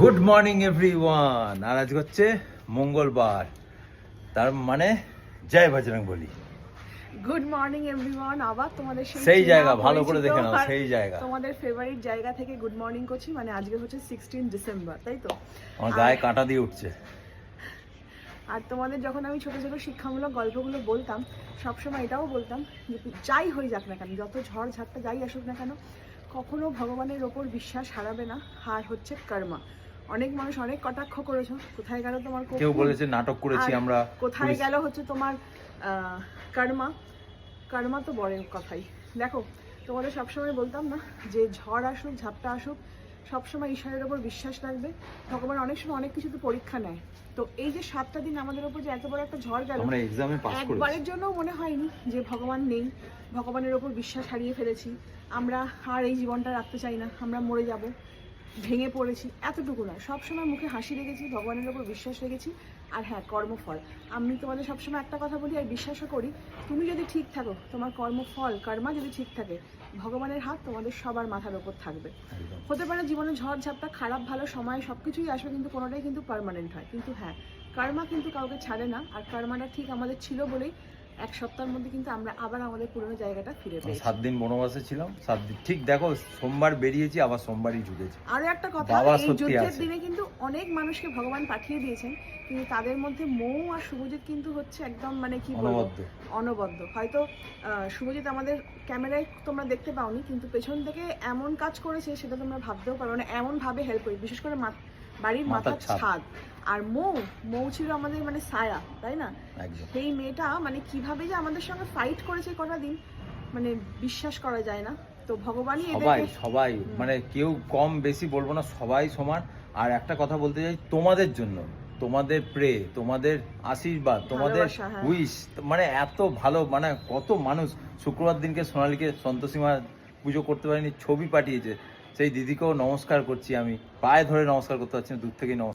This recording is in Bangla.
Good morning everyone. আর আজ হচ্ছে মঙ্গলবার, তার মানে জয় বজরং বলি। Good morning everyone. আবার তোমাদের সেই জায়গা ভালো করে দেখে নাও, সেই জায়গা তোমাদের ফেভারিট জায়গা থেকে গুড মর্নিং করছি। মানে আজকে হচ্ছে 16 ডিসেম্বর, তাই তো? আমার গায়ে কাঁটা দিয়ে উঠছে। আর তোমাদের যখন আমি ছোট ছোট শিক্ষামূলক গল্পগুলো বলতাম, সবসময় এটাও বলতাম যে যাই হয়ে যাক না কেন, যত ঝড় ঝাপটা যাই আসুক না কেন, কখনো ভগবানের ওপর বিশ্বাস হারাবে না। আর হচ্ছে কর্মা। অনেক মানুষ অনেক কটাক্ষ করেছো, কোথায় গেল তোমার কেউ বলেছে নাটক করেছি আমরা, কোথায় গেল হচ্ছে তোমার কর্মা। কর্মা তো বড় কথাই। দেখো, তোমাদের সবসময় বলতাম না যে ঝড় আসুক ঝাপটা আসুক, সবসময় ঈশ্বরের ওপর বিশ্বাস রাখবে। ভগবান অনেক সময় অনেক কিছুতে পরীক্ষা নেয়। তো এই যে 7টা দিন আমাদের ওপর যে এত বড় একটা ঝড় গেল, একবারের জন্য মনে হয়নি যে ভগবান নেই, ভগবানের ওপর বিশ্বাস হারিয়ে ফেলেছি, আমরা আর এই জীবনটা রাখতে চাই না, আমরা মরে যাব, ভেঙে পড়েছি, এতটুকু না। সবসময় মুখে হাসি রেখেছি, ভগবানের ওপর বিশ্বাস রেখেছি। আর হ্যাঁ, কর্মফল, আমি তোমাদের সবসময় একটা কথা বলি আর বিশ্বাসও করি, তুমি যদি ঠিক থাকো, তোমার কর্মফল কর্মা যদি ঠিক থাকে, ভগবানের হাত তোমাদের সবার মাথার ওপর থাকবে। হতে পারে জীবনে ঝড় ঝাপটা, খারাপ ভালো সময় সব কিছুই আসবে, কিন্তু কোনোটাই কিন্তু পার্মানেন্ট হয়। কিন্তু হ্যাঁ, কর্মা কিন্তু কাউকে ছাড়ে না। আর কর্মাটা ঠিক আমাদের ছিল বলেই এক সপ্তাহের মধ্যে কিন্তু আমরা আবার আমাদের পুরনো জায়গাটা ফিরে পেয়েছি। 7 দিন বনবাসে ছিলাম, 7 দিন ঠিক দেখো, সোমবার বেরিয়েছি, আবার সোমবারই ঢুকেছি। আরো একটা কথা, এই যুদ্ধের দিনে কিন্তু অনেক মানুষকে ভগবান পাঠিয়ে দিয়েছেন, কিন্তু তাদের মধ্যে মৌ আর শুভজিৎ কিন্তু হচ্ছে একদম মানে কি বলবো, অনবদ্য। হয়তো শুভজিৎ আমাদের ক্যামেরায় তোমরা দেখতে পাওনি, কিন্তু পেছন থেকে এমন কাজ করেছে সেটা তোমরা ভাবতেও পারো না, এমন ভাবে হেল্প করি, বিশেষ করে বাড়ির মাথার ছাদ। আর মৌ ছিল আমাদের মানে ছায়া, তাই না? সেই মেয়েটা মানে কিভাবে যে আমাদের সঙ্গে ফাইট করেছে কটা দিন, মানে বিশ্বাস করা যায় না। তো ভগবানই সবাই মানে কেউ কম বেশি বলবো না, সবাই সমান। আর একটা কথা বলতে চাই, তোমাদের জন্য, তোমাদের প্রে, তোমাদের আশীর্বাদ, তোমাদের উইশ, মানে এত ভালো, মানে কত মানুষ শুক্রবার দিনকে সোনালীকে সন্তোষীমা পুজো করতে পারেনি, ছবি পাঠিয়েছে। সেই দিদিকেও নমস্কার করছি, আমি পায়ে ধরে নমস্কার করতে পারছি না, দূর থেকেই নমস্কার।